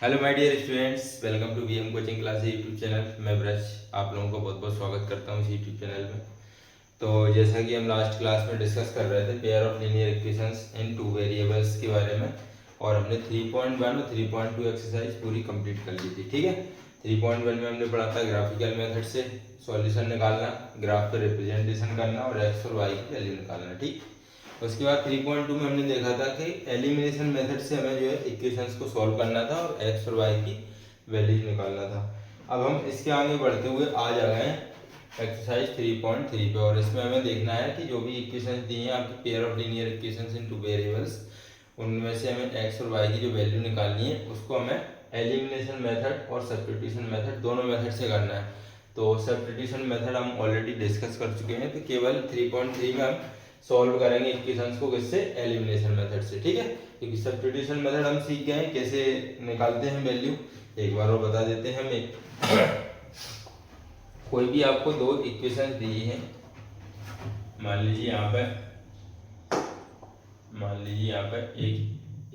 Hello my dear students, welcome to BM coaching class YouTube channel. मैं ब्रज आप लोगों को बहुत बहुत स्वागत करता हूँ इस यूट्यूब चैनल में। तो जैसा कि हम लास्ट क्लास में डिस्कस कर रहे थे pair of linear equations in two variables के बारे में, और हमने 3.1 और 3.2 एक्सरसाइज पूरी कंप्लीट कर ली थी। ठीक है, 3.1 में हमने पढ़ा था ग्राफिकल मेथड से सॉल्यूशन निकालना, ग्राफ पे रिप्रेजेंटेशन करना और एक्स और वाई की वैल्यू निकालना। ठीक, उसके बाद 3.2 में हमने देखा था कि एलिमिनेशन मेथड से हमें जो है इक्वेशंस को सॉल्व करना था और एक्स और वाई की वैल्यूज निकालना था। अब हम इसके आगे बढ़ते हुए आज आ गए एक्सरसाइज 3.3 पे, और इसमें हमें देखना है कि जो भी इक्वेशंस दी हैं आपकी pair of linear equations in two variables, उनमें से हमें एक्स और वाई की जो वैल्यू निकालनी है उसको हमें एलिमिनेशन मेथड और सब्स्टिट्यूशन मेथड दोनों मेथड से करना है। तो सब्स्टिट्यूशन मेथड हम ऑलरेडी डिस्कस कर चुके हैं, तो केवल 3.3 में हम सॉल्व करेंगे इक्वेशंस को किससे, एलिमिनेशन मेथड से। ठीक है, क्योंकि सब्स्टिट्यूशन मेथड हम सीख गए हैं कैसे निकालते हैं वैल्यू, एक बार और बता देते हैं। हम कोई भी आपको दो इक्वेशंस दी है, मान लीजिए यहाँ पर एक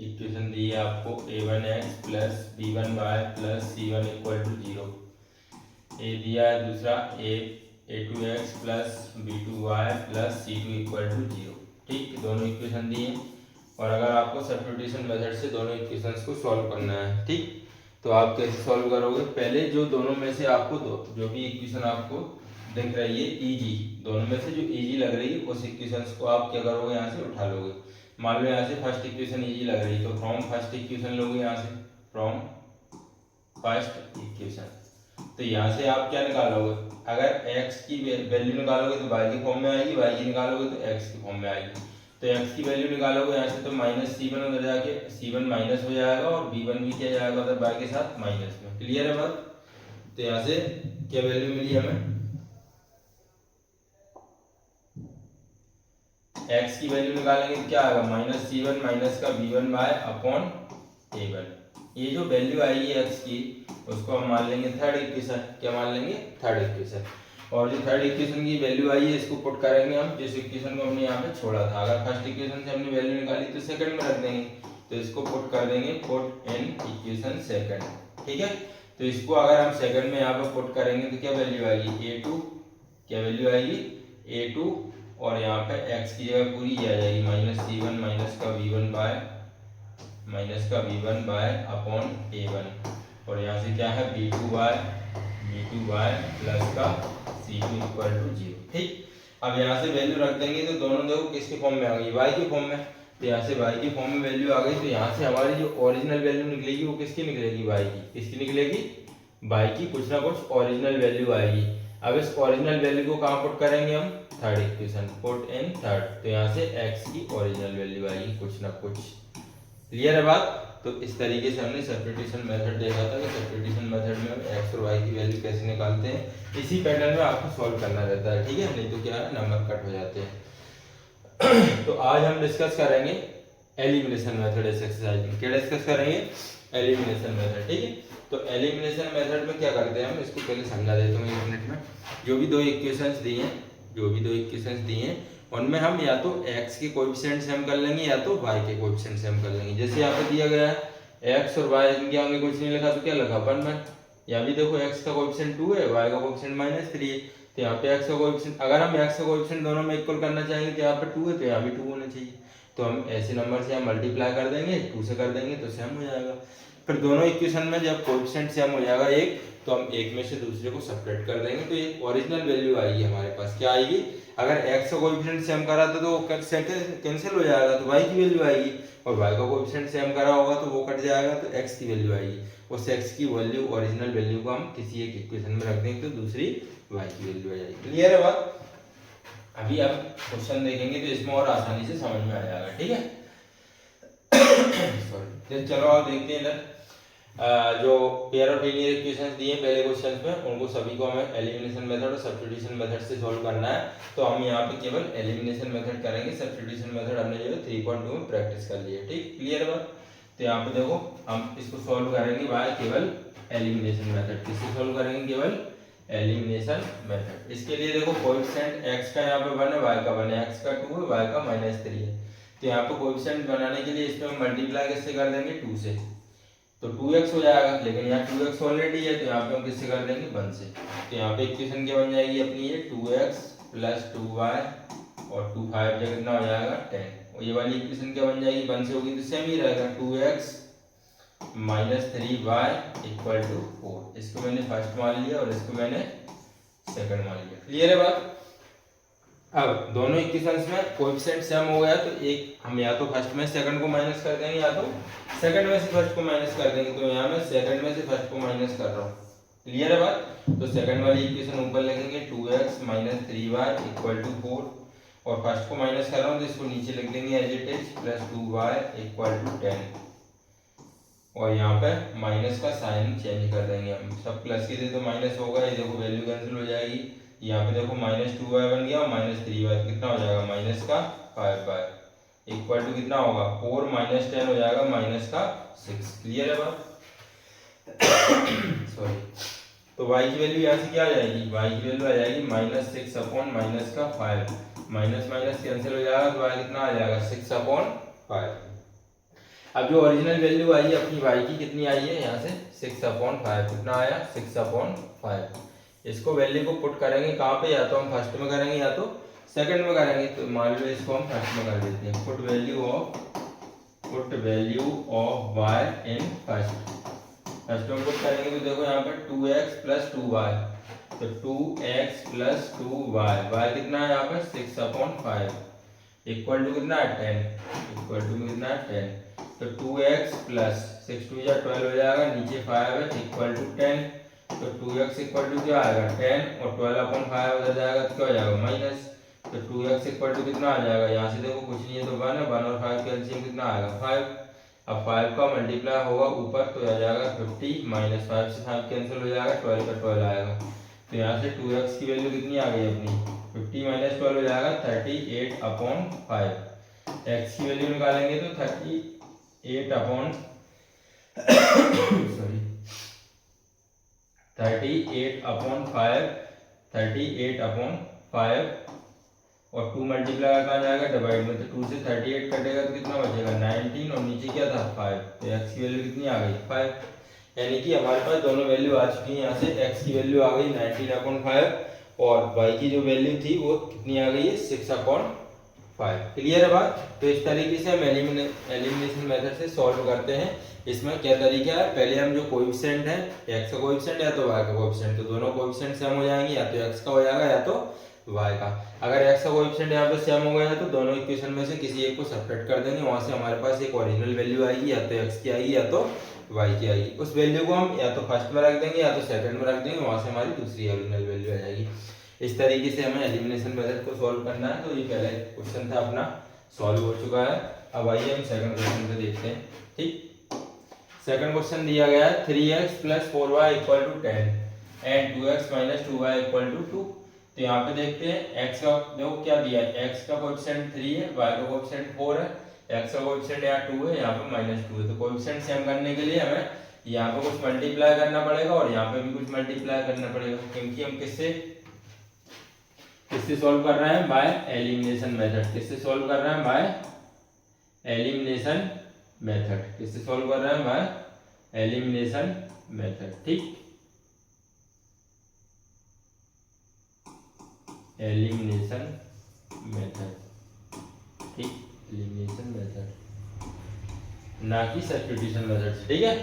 इक्वेशन दी है आपको a1x plus b1y plus c1 equal to 0, A दिया है दूसरा a2x plus b2y plus c2 equal to 0। ठीक, दोनों इक्वेशन दिए हैं और अगर आपको सब्स्टिट्यूशन मेथड से दोनों इक्वेशंस को सॉल्व करना है, ठीक, तो आप कैसे सॉल्व करोगे। पहले जो दोनों में से आपको जो भी इक्वेशन आपको दिख रही है इजी, दोनों में से जो इजी लग रही है उस इक्वेशंस को आप क्या करोगे, यहाँ से उठा लोगे। मान लो यहाँ से फर्स्ट इक्वेशन इजी लग रही है तो फ्रॉम फर्स्ट इक्वेशन लोगे, यहाँ से फ्रॉम फर्स्ट इक्वेशन। तो यहाँ से आप क्या निकालोगे, अगर x की वैल्यू निकालोगे तो y की फॉर्म में आएगी, y की निकालोगे तो x की फॉर्म में आएगी। तो x की वैल्यू निकालोगे यहाँ से तो माइनस c1 उधर जाके c1 माइनस हो जाएगा और b1 भी क्या जाएगा उधर y के साथ माइनस में। क्लियर है बात। तो यहाँ से क्या वैल्यू मिली हमें, x की वैल्यू निकालेंगे तो क्या आएगा, माइनस c1 माइनस का b1 बाय अपॉन a1। ये जो वैल्यू आएगी x की उसको हम मान लेंगे थर्ड इक्वेशन। क्या मान लेंगे, थर्ड इक्वेशन। और जो थर्ड इक्वेशन की वैल्यू आई है इसको पुट करेंगे हम जिस इक्वेशन को हमने यहाँ पे छोड़ा था। अगर फर्स्ट इक्वेशन से हमने वैल्यू निकाली तो सेकंड में रख देंगे, तो इसको पुट कर देंगे, पुट इन इक्वेशन सेकंड। ठीक है, तो इसको अगर हम सेकंड में यहाँ पे पुट करेंगे तो क्या वैल्यू आएगी, a2, क्या वैल्यू आएगी a2, और यहाँ पे x की जगह पूरी आ जाएगी माइनस c1 माइनस का v1 बाय अपॉन a1, और यहाँ से क्या है b2y प्लस का c2 इक्वल टू 0। ठीक, अब यहाँ से वैल्यू रख देंगे तो दोनों देखो किसके फॉर्म में आ गई, y के फॉर्म में। तो यहाँ से y के फॉर्म में वैल्यू आ गई, तो यहाँ से हमारी जो ओरिजिनल वैल्यू निकलेगी वो किसकी निकलेगी, y की। किसकी निकलेगी, y की, कुछ ना कुछ ओरिजिनल वैल्यू आएगी। अब इस ओरिजिनल वैल्यू को कहाँ पुट करेंगे हम, third equation, put in third. तो यहाँ से x की ओरिजिनल वैल्यू आएगी कुछ ना कुछ। क्लियर है बात। तो इस तरीके से हमने सब्स्टिट्यूशन मेथड देखा था कि सब्स्टिट्यूशन मेथड में हम x और y की वैल्यू कैसे निकालते हैं। इसी पैटर्न में आपको सॉल्व करना रहता है, ठीक है, नहीं तो क्या है नंबर कट हो जाते हैं। तो आज हम डिस्कस करेंगे एलिमिनेशन मेथड इस एक्सरसाइज में। क्या डिस्कस करेंगे, एलिमिनेशन मेथड। ठीक है, तो एलिमिनेशन मेथड में क्या करते हैं हम, इसको पहले समझा देता हूँ 1 मिनट में। जो भी दो इक्वेशंस दी हैं उनमें हम या तो x के कोएफिशिएंट से हम कर लेंगे या तो y के कोएफिशिएंट से हम कर लेंगे। जैसे यहाँ पे दिया गया है x और y, इनके आगे कुछ नहीं लिखा तो क्या लिखा 1। यहाँ भी देखो x का कोएफिशिएंट 2 है, y का कोएफिशिएंट -3 है। तो यहाँ पे x का कोएफिशिएंट, अगर हम x का कोएफिशिएंट दोनों में इक्वल करना चाहेंगे तो यहाँ पे 2 है तो यहाँ भी 2 होना चाहिए। तो हम ऐसे नंबर से हम मल्टीप्लाई कर देंगे, 2 से कर देंगे तो सेम हो जाएगा। फिर दोनों इक्वेशन में जब कोएफिशिएंट सेम हो जाएगा एक, तो हम एक में से दूसरे को सब्ट्रैक्ट कर देंगे, तो एक ओरिजिनल वैल्यू आएगी हमारे पास। क्या आएगी, अगर x का कोएफिशिएंट सेम करा था तो वो कैंसिल हो जाएगा तो y की वैल्यू आएगी, और y का कोएफिशिएंट सेम करा होगा तो वो कट जाएगा तो x की वैल्यू आएगी। उस x की वैल्यू, ओरिजिनल वैल्यू को हम किसी एक इक्वेशन में रख देंगे तो दूसरी y की वैल्यू आ जाएगी। क्लियर है बात। अभी आप क्वेश्चन देखेंगे तो इसमें और आसानी से समझ में आ जाएगा, ठीक है। सॉरी, चलो आप देखते हैं इधर जो पेयर ऑफ लीनियर इक्वेशंस दिए पहले क्वेश्चन में, उनको सभी को हमें एलिमिनेशन मेथड और सब्स्टिट्यूशन मेथड से सॉल्व करना है। तो हम यहाँ पे केवल एलिमिनेशन मेथड करेंगे, सब्स्टिट्यूशन मेथड हमने जो है 3.2 में प्रैक्टिस कर लिया। ठीक, क्लियर बात। तो यहाँ पे देखो हम इसको सॉल्व करेंगे बाय केवल एलिमिनेशन मेथड। किससे सॉल्व करेंगे, केवल एलिमिनेशन मेथड। इसके लिए देखो कोएफिशिएंट x का यहाँ पे 1 है, y का 1 है, x का 2 है, y का -3 है। तो यहाँ पे कोएफिशिएंट बनाने के लिए इसमें हम मल्टीप्लाई किससे कर देंगे, 2 से। तो 2x हो जाएगा, लेकिन यहाँ 2x ऑलरेडी है तो यहाँ पे हम किससे कर देंगे 1 से। तो यहाँ पे इक्वेशन क्या बन जाएगी अपनी ये 2x प्लस 2y और 2 5 जगह कितना हो जाएगा 10। और ये वाली इक्वेशन क्या बन जाएगी 1 से होगी तो सेम ही रहेगा 2x minus 3y equal to 4। इसको मैंने फर्स्ट मान लिया और इसको मैंने सेकंड मान लिया। क्लियर है बात। अब दोनों इक्वेशंस में कोएफिशिएंट सेम हो गया तो एक हम या तो फर्स्ट में सेकंड को माइनस कर देंगे या तो सेकंड में से फर्स्ट को माइनस कर देंगे। तो यहाँ मैं सेकंड में से फर्स्ट को माइनस कर रहा हूँ। क्लियर है बात। तो सेकंड वाली इक्वेशन ऊपर लिखेंगे 2x minus 3y equal to 4 और फर्स्ट को माइनस कर रहा हूँ तो इसको नीचे लिख देंगे as it is plus 2y equal to 10 और यहाँ पे माइनस का साइन चेंज कर देंगे हम। सब प्लस के थे तो माइनस होगा, ये देखो वैल्यू कैंसिल हो जाएगी। यहाँ पे देखो माइनस 2y बन गया और माइनस 3y कितना हो जाएगा माइनस का 5y इक्वल टू कितना होगा 4 माइनस 10 हो जाएगा माइनस का 6। क्लियर है बात। सॉरी। तो y की वैल्यू यहाँ से क्या आ जाएगी, y की वैल्यू आ जाएगी माइनस 6 अपॉन माइनस का 5। माइनस माइनस कैंसिल हो जाएगा तो y कितना आ जाएगा 6 अपॉन 5। अब जो ओरिजिनल वैल्यू आई है अपनी y की कितनी आई है यहाँ से 6 अपॉन 5। कितना आया 6 अपॉन 5। इसको वैल्यू को पुट करेंगे कहाँ पे, या तो हम फर्स्ट में करेंगे या तो सेकंड में करेंगे। तो मान लो इसको हम फर्स्ट में कर देते हैं। Put value of y in first में पुट करेंगे तो देखो यहाँ पे 2x प्लस 2y तो 2x प्लस 2y y कितना है यहाँ पे 6 अपॉन 5 इक्वल टू कितना है 10 इक्वल टू कितना है 10। तो 2x प्लस 6 2 जा 12 हो जाएगा, नीचे 5 है इक्वल टू 10। तो 2x इक्वल टू क्या आएगा 10 और 12 अपॉन 5 उधर जाएगा तो क्या हो जाएगा माइनस। तो 2x इक्वल टू कितना आ जाएगा, यहाँ से देखो कुछ नहीं है तो 1 है, 1 और 5 का एलसीएम कितना आएगा 5। अब 5 का मल्टीप्लाई होगा ऊपर तो आ जाएगा 50 माइनस 5 से 5 कैंसिल हो जाएगा 12 का 12 आएगा। तो यहाँ से 2x की वैल्यू कितनी आ गई अपनी 50 माइनस 12 हो जाएगा 38 अपॉन 5। x की वैल्यू निकालेंगे तो 38 अपॉन सॉरी 38 अपॉन 5 38 अपॉन 5 और 2 मल्टीप्लाई कहाँ जाएगा डिवाइड में। तो 2 से 38 कटेगा तो कितना बचेगा 19 और नीचे क्या था 5। तो x की वैल्यू कितनी आ गई 5। यानी कि हमारे पास दोनों वैल्यू आ चुकी है। यहाँ से x की वैल्यू आ गई 19 अपॉन 5 और y की जो वैल्यू थी वो कितनी आ गई है 6 अपॉन 5। क्लियर है बात। तो इस तरीके से हम एलिमिनेशन मेथड से सॉल्व करते हैं। इसमें क्या तरीका है, पहले हम जो कोएफिशिएंट है x का कोएफिशिएंट या तो y का कोएफिशिएंट, तो दोनों कोएफिशिएंट सेम हो जाएंगे, या तो x का हो जाएगा या तो y का। अगर x का कोएफिशिएंट यहाँ पे सेम हो गया तो दोनों इक्वेशन में से किसी एक को सब्ट्रैक्ट कर देंगे, वहां से हमारे पास एक ओरिजिनल वैल्यू आएगी, या तो x की आएगी या तो y की आएगी। उस वैल्यू को हम या तो फर्स्ट में रख देंगे या तो सेकंड में रख देंगे, वहां से हमारी दूसरी ओरिजिनल वैल्यू आ जाएगी। इस तरीके से हमें एलिमिनेशन मेथड को सॉल्व करना है। तो ये पहला क्वेश्चन था अपना, सॉल्व हो चुका है। अब आइए हम सेकंड क्वेश्चन पे देखते हैं। ठीक, सेकंड क्वेश्चन दिया गया है 3x plus 4y equal to 10 and 2x minus 2y equal to 2। तो यहाँ पे देखते हैं x का देखो क्या दिया है, x का कोएफिशिएंट 3 है, y का कोएफिशिएंट 4 है, x का कोएफिशिएंट यहाँ 2 है, यहाँ पे माइनस 2 है। तो कोएफिशिएंट सेम करने के लिए हमें यहाँ पे कुछ मल्टीप्लाई करना पड़ेगा और यहाँ पे भी कुछ मल्टीप्लाई करना पड़ेगा, क्योंकि हम किससे सॉल्व कर रहे हैं बाय एलिमिनेशन मेथड। किससे सॉल्व कर रहे हैं बाय एलिमिनेशन मेथड। किससे सॉल्व कर रहे हैं बाय एलिमिनेशन मेथड। ठीक, एलिमिनेशन मेथड। ठीक, एलिमिनेशन मेथड ना कि सब्स्टिट्यूशन मेथड से। ठीक है,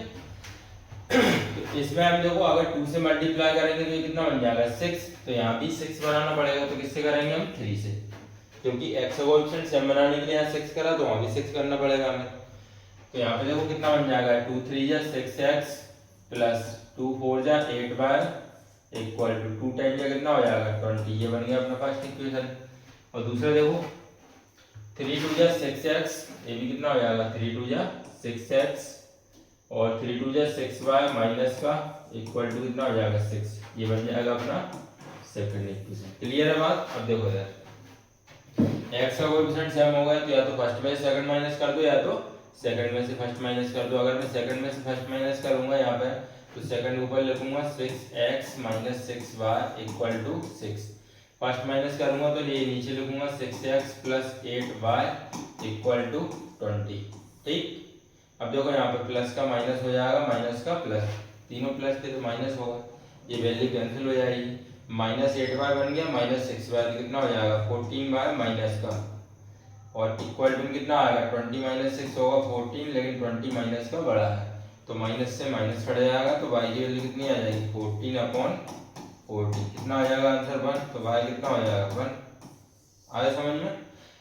तो इसमें हम देखो अगर 2 से मल्टीप्लाई करेंगे तो ये कितना बन जाएगा 6। तो यहाँ भी 6 बनाना पड़ेगा, तो किससे करेंगे हम 3 से, क्योंकि x का कोएफिशिएंट सेम बनाने के लिए यहाँ 6 करा तो वहाँ भी 6 करना पड़ेगा हमें। तो यहाँ पे देखो कितना बन जाएगा 2 3 जा 6x प्लस 2 4 जा 8y इक्वल टू 2 टाइम का कितना हो जाएगा 20। ये बन गया अपना फर्स्ट इक्वेशन। और दूसरा देखो 3 2 जा 6x, ये भी कितना हो जाएगा 3 2 जा 6x और 3 2 जा 6y माइनस का इक्वल टू कितना हो जाएगा 6। ये बन जाएगा अपना सेकंड इक्वेशन। क्लियर है बात। अब देखो यार x का कोएफिशिएंट सेम हो गया तो या तो फर्स्ट में से सेकंड माइनस कर दो या तो सेकंड में से फर्स्ट माइनस कर दो। अगर मैं सेकंड में से फर्स्ट माइनस करूंगा यहाँ पे तो सेकंड ऊपर लिखूंगा 6x minus 6y equal to 6। First minus करूंगा तो ये नीचे लिखूंगा 6x plus 8y equal to 20। ठीक, अब देखो यहाँ पे प्लस का माइनस हो जाएगा, माइनस का प्लस, तीनों प्लस थे तो माइनस होगा, ये वैल्यू कैंसिल हो जाएगी। -8y बन गया, -6y कितना हो जाएगा 14y माइनस का, और इक्वल टू कितना आएगा 20 - 6 होगा 14, लेकिन 20 माइनस का बड़ा है तो माइनस से माइनस कट जाएगा, तो y की वैल्यू कितनी आ जाएगी 14/40, कितना आ जाएगा आंसर 1, तो y कितना हो जाएगा 1। आया समझ में।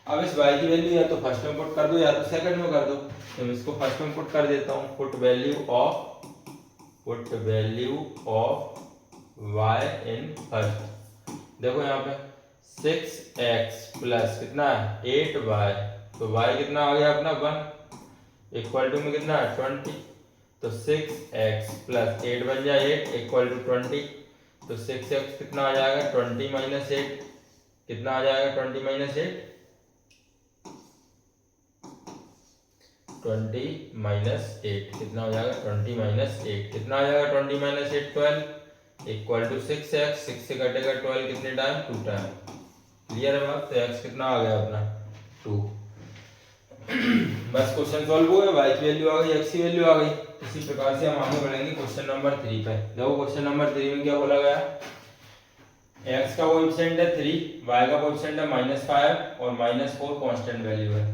अब इस y की वैल्यू या तो फर्स्ट में पुट कर दो या तो सेकंड में कर दो, तो मैं इसको फर्स्ट में पुट कर देता हूँ। Put value of y in first. देखो यहाँ पे 6x प्लस कितना है 8y, तो y कितना आ गया अपना 1, इक्वल टू में कितना है 20, तो 6x प्लस 8 बन जाए 8 इक्वल टू 20, तो 6x कितना आ जाएगा 20 - 8, कितना आ जाएगा 20 - 8, 20 - 8 कितना हो जाएगा 20 - 8, कितना आ जाएगा 20 - 8 12 इक्वल टू 6x, 6 से कटेगा 12 कितने टाइम 2 टाइम। क्लियर है बात। तो x कितना आ गया अपना 2। बस क्वेश्चन सॉल्व हो गया, y की वैल्यू आ गई, x की वैल्यू आ गई। इसी प्रकार से हम आगे बढ़ेंगे क्वेश्चन नंबर 3 पे। देखो क्वेश्चन नंबर 3 में क्या बोला गया, x का कोएफिशिएंट है 3, y का कोएफिशिएंट है -5 और -4 कांस्टेंट वैल्यू है।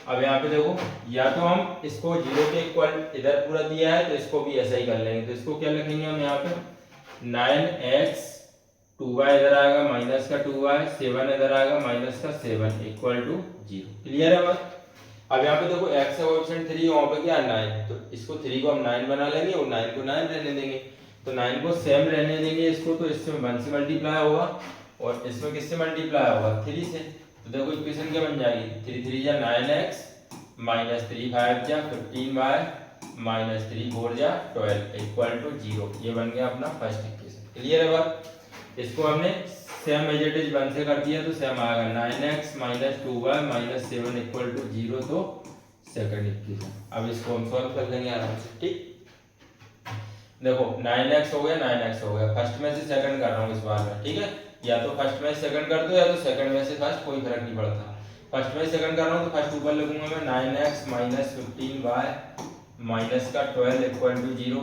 अब यहाँ पे देखो, या तो हम इसको 0 के इक्वल इधर पूरा दिया है तो इसको भी ऐसा ही कर लेंगे, तो इसको क्या लिखेंगे हम यहाँ पे 9x 2y इधर आएगा माइनस का 2y 7 इधर आएगा माइनस का 7 इक्वल टू 0। क्लियर है बात। अब यहाँ पे देखो x का कोएफिशिएंट 3, वहाँ पे क्या है 9, तो इसको 3 को हम 9 बना लेंगे और 9 को 9 रहने देंगे, तो 9 को सेम रहने देंगे इसको, तो इससे 1 से मल्टीप्लाई होगा और इसमें किससे मल्टीप्लाई होगा 3 से। तो देखो इक्वेशन क्या बन जाएगी 3 3 जा 9x -3 5 जा 15y -3 4 जा 12 इक्वल टू 0। ये बन गया अपना फर्स्ट इक्वेशन। क्लियर है बात। इसको हमने सेम एज इट इज 1 से कर दिया तो सेम आएगा 9x - 2y -7 इक्वल टू 0, तो सेकंड इक्वेशन। अब इसको हम सॉल्व कर लेंगे आराम से। ठीक, देखो 9x हो गया 9x हो गया, फर्स्ट में से सेकंड कर रहा हूँ इस बार में। ठीक है, या तो फर्स्ट में सेकंड कर दो या तो सेकंड में से फर्स्ट, कोई फर्क नहीं पड़ता। फर्स्ट में सेकंड कर रहा हूँ तो फर्स्ट ऊपर लिखूंगा मैं 9x - 15y माइनस का 12 इक्वल टू 0।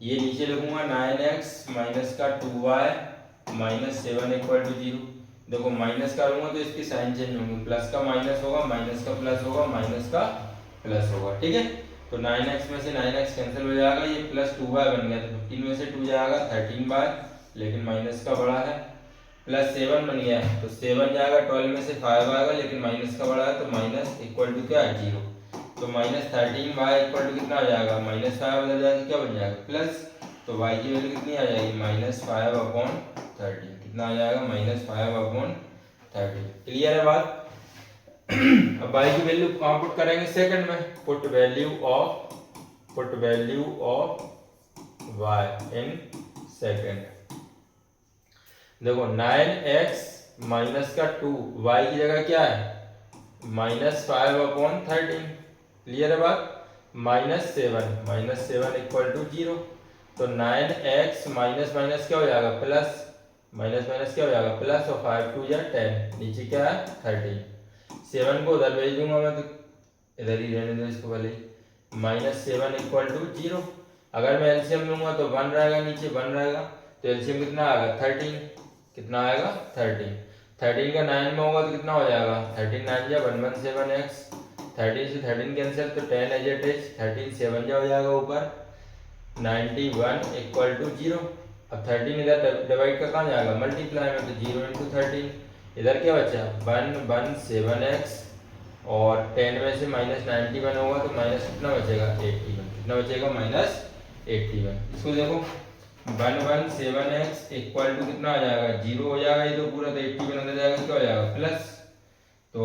ये नीचे लिखूंगा 9x माइनस का 2y -7 इक्वल टू 0। देखो माइनस करूंगा तो इसकी साइन चेंज होंगे, प्लस का माइनस होगा, माइनस का प्लस होगा, माइनस का प्लस होगा। ठीक है, तो 9x में से 9x कैंसिल हो जाएगा, ये प्लस 2y बन गया, तो 15 में से 2 जाएगा 13y, लेकिन माइनस का बड़ा है, प्लस 7 बन गया तो 7 जाएगा, 12 में से 5 आएगा लेकिन माइनस का बड़ा है, तो माइनस इक्वल टू क्या है 0, तो -13y इक्वल टू कितना आ जाएगा -5 बदल जाएगा क्या बन जाएगा प्लस, तो y की वैल्यू कितनी आ जाएगी -5/13, कितना आ जाएगा -5/13। क्लियर है बात। अब y की वैल्यू कहाँ पुट करेंगे सेकंड में, put value of y in second. देखो 9x माइनस का 2 y की जगह क्या है -5/13। क्लियर है बात। -7 इक्वल टू 0, तो 9x माइनस माइनस क्या हो जाएगा प्लस, माइनस माइनस क्या हो जाएगा प्लस, और 5 2 जा 10, नीचे क्या है 13। 7 को उधर भेज दूंगा मैं, तो इधर ही रहने दो इसको पहले, -7 इक्वल टू 0। अगर मैं एलसीएम लूंगा तो 1 रहेगा, नीचे 1 रहेगा, तो एलसीएम कितना आएगा 13, कितना आएगा 13। 13 का 9 में होगा तो कितना हो जाएगा 13 9 जा 117x, 13 से 13 कैंसिल, तो 10 एज इट इज, 13 7 जा हो जाएगा ऊपर 91 इक्वल टू 0। अब 13 इधर डिवाइड का कहाँ जाएगा मल्टीप्लाई में, तो 0 × 13, इधर क्या बचा 117x, और 10 में से -91 होगा तो माइनस कितना बचेगा 81, कितना बचेगा -81। इसको देखो 117x इक्वल टू कितना आ जाएगा 0 हो जाएगा, ये तो पूरा, तो 81 अंदर जाएगा क्या हो जाएगा प्लस, तो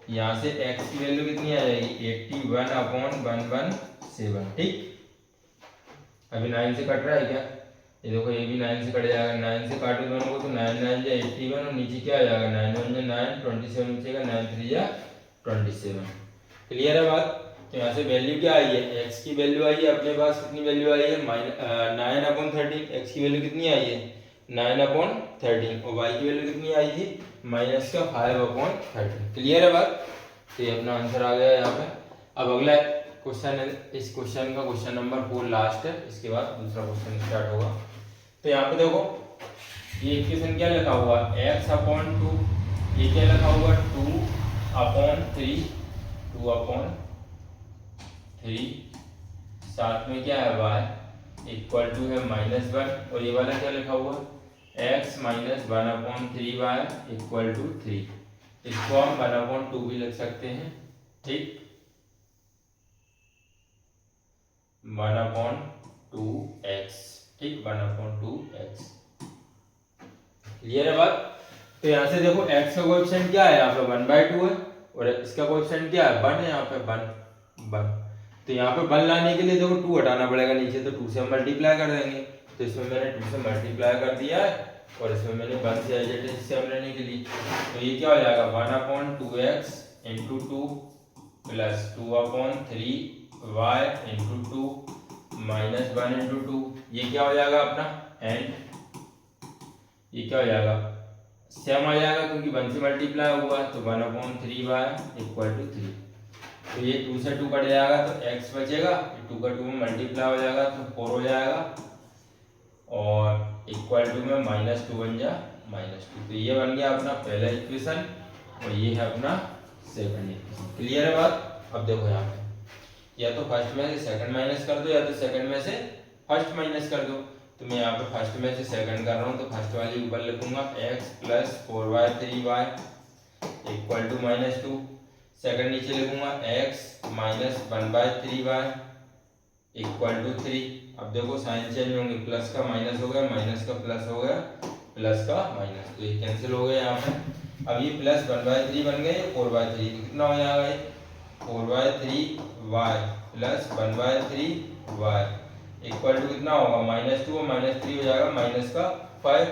यहाँ से x की वैल्यू कितनी आ जाएगी 81/117। ठीक, अभी 9 से कट रहा है क्या, ये देखो ये भी 9 से कट जाएगा, 9 से काटो दोनों को तो 9 9 जा 81 और नीचे क्या आ जाएगा 9 1 जा 9, 27 बचेगा, 9 3 जा 27। क्लियर है बात। तो यहाँ से वैल्यू क्या आई है, x की वैल्यू आई है अपने पास, कितनी वैल्यू आई है 9/13, x की वैल्यू कितनी आई है 9/13, और y की वैल्यू कितनी आई थी -5/13। क्लियर है बात। तो ये अपना आंसर आ गया यहाँ पे। अब अगला क्वेश्चन है, इस क्वेश्चन का क्वेश्चन नंबर 4 लास्ट है, इसके बाद दूसरा क्वेश्चन स्टार्ट होगा। तो यहाँ पे देखो ये इक्वेशन क्या लिखा हुआ है, x/2, ये क्या लिखा हुआ है 2/3, 2/3, साथ में क्या है y इक्वल टू है -1, और ये वाला क्या लिखा हुआ है x - 1/3y इक्वल टू 3, इसको हम 1/2 भी लिख सकते हैं, ठीक, 1/2x, ठीक, 1/2x, क्लियर है बात। तो यहाँ से देखो x का कोएफिशिएंट क्या है, यहाँ पे 1/2 है, और इसका कोएफिशिएंट क्या है 1 है, यहाँ पे 1। तो यहाँ पे 1 लाने के लिए देखो 2 हटाना पड़ेगा नीचे, तो 2 से हम मल्टीप्लाई कर देंगे, तो इसमें मैंने 2 से मल्टीप्लाई कर दिया है, और इसमें मैंने 1 से एज इट इज से हम लेने के लिए, तो ये क्या हो जाएगा 1/2x into 2 plus 2/3y into 2 minus 1 into 2, ये क्या हो जाएगा अपना, एंड ये क्या हो जाएगा सेम आ जाएगा, क्योंकि 1 से मल्टीप्लाई हुआ है, तो 1/3y इक्वल टू 3, तो ये 2 से 2 कट जाएगा, तो x बचेगा, 2 का 2 में मल्टीप्लाई हो जाएगा, तो 4 हो जाएगा, और इक्वल टू में -2 बन जा -2, तो ये बन गया अपना पहला इक्वेशन, और ये है अपना सेकंड इक्वेशन, क्लियर है बात। अब देखो यहाँ पे या तो फर्स्ट में से सेकंड माइनस कर दो, या तो सेकंड में से फर्स्ट माइनस कर दो, तो मैं यहाँ पे फर्स्ट में से सेकंड कर रहा हूँ, तो फर्स्ट वाली ऊपर लिखूंगा x + 4y 3y equal to -2, second नीचे लिखूंगा x - 1/3y इक्वल टू 3। अब देखो साइन चेंज होंगे, प्लस का माइनस हो गया, माइनस का प्लस हो गया, प्लस का माइनस, तो ये कैंसिल हो गया यहाँ पे। अब ये प्लस 1/3 बन गए, 4/3, कितना हो जाएगा ये 4/3y plus 1/3y equal to कितना होगा -2 और -3 हो जाएगा -5,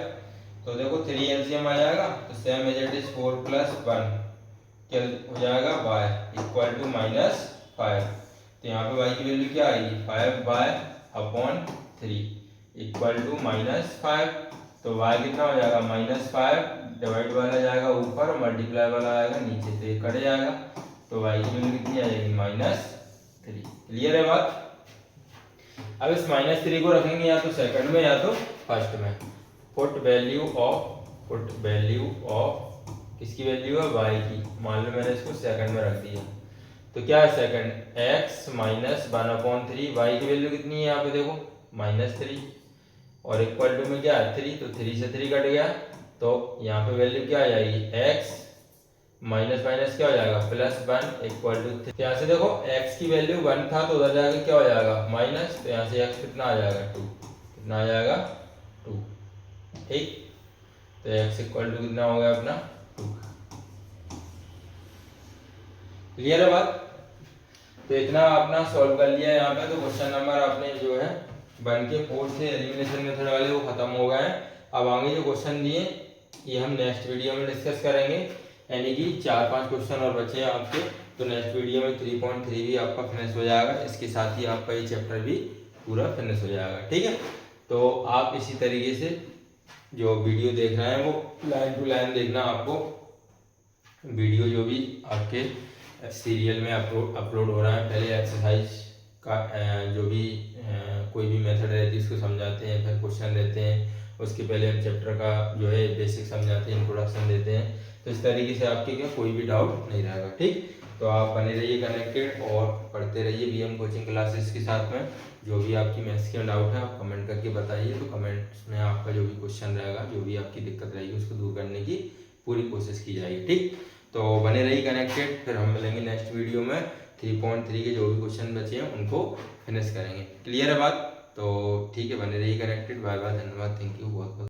तो देखो 3 एलसीएम आ जाएगा, तो सेम एज इट इज 4 + 1 क्या हो जाएगा y इक्वल टू -5, तो यहाँ पे y की वैल्यू क्या आएगी 5/3 इक्वल टू -5, तो y कितना हो जाएगा -5, डिवाइड वाला जाएगा ऊपर और मल्टीप्लाई वाला आएगा नीचे, तो ये कट जाएगा, तो y की वैल्यू कितनी आ जाएगी -3, क्लियर है बात। अब इस -3 को रखेंगे या तो सेकंड में या तो फर्स्ट में, पुट वैल्यू ऑफ किसकी वैल्यू है y की, मान लो मैंने इसको सेकंड में रख दिया, तो क्या है सेकंड x - 1/3, y की वैल्यू कितनी है यहाँ पे देखो -3, और इक्वल टू में क्या है 3, तो 3 से 3 कट गया, तो यहाँ पे वैल्यू क्या आ जाएगी x माइनस माइनस क्या हो जाएगा +1 इक्वल टू 3। यहाँ से देखो x की वैल्यू 1 था, तो उधर जाके क्या हो जाएगा माइनस, तो यहाँ से x कितना आ जाएगा 2, कितना आ जाएगा 2, ठीक, तो x इक्वल टू कितना हो गया अपना 2, क्लियर है बात। तो इतना अपना सॉल्व कर लिया यहाँ पे, तो क्वेश्चन नंबर अपने जो है 1 के 4 से एलिमिनेशन मेथड वाले वो खत्म हो गए हैं। अब आगे जो क्वेश्चन दिए ये हम नेक्स्ट वीडियो में डिस्कस करेंगे, यानी कि 4-5 क्वेश्चन और बचे हैं आपके, तो नेक्स्ट वीडियो में 3.3 भी आपका फिनिश हो जाएगा, इसके साथ ही आपका ये चैप्टर भी पूरा फिनिश हो जाएगा, ठीक है। तो आप इसी तरीके से जो वीडियो देख रहे हैं वो लाइन टू लाइन देखना, आपको वीडियो जो भी आपके सीरियल में अपलोड हो रहा है, पहले एक्सरसाइज का जो भी कोई भी मेथड रहती है उसको समझाते हैं, फिर क्वेश्चन देते हैं, उसके पहले हम चैप्टर का जो है बेसिक समझाते हैं, इंट्रोडक्शन देते हैं, तो इस तरीके से आपके क्या कोई भी डाउट नहीं रहेगा, ठीक। तो आप बने रहिए कनेक्टेड और पढ़ते रहिए बीएम कोचिंग क्लासेस के साथ में। जो भी आपकी मैथ्स के डाउट है आप कमेंट करके बताइए, तो कमेंट्स में आपका जो भी क्वेश्चन रहेगा, जो भी आपकी दिक्कत रहेगी उसको दूर करने की पूरी कोशिश की जाएगी, ठीक। तो बने रहिए कनेक्टेड, फिर हम मिलेंगे नेक्स्ट वीडियो में 3.3 के जो भी क्वेश्चन बचे हैं उनको फिनिश करेंगे, क्लियर है बात। तो ठीक है, बने रहिए कनेक्टेड, बाय बाय, धन्यवाद, थैंक यू बहुत बहुत।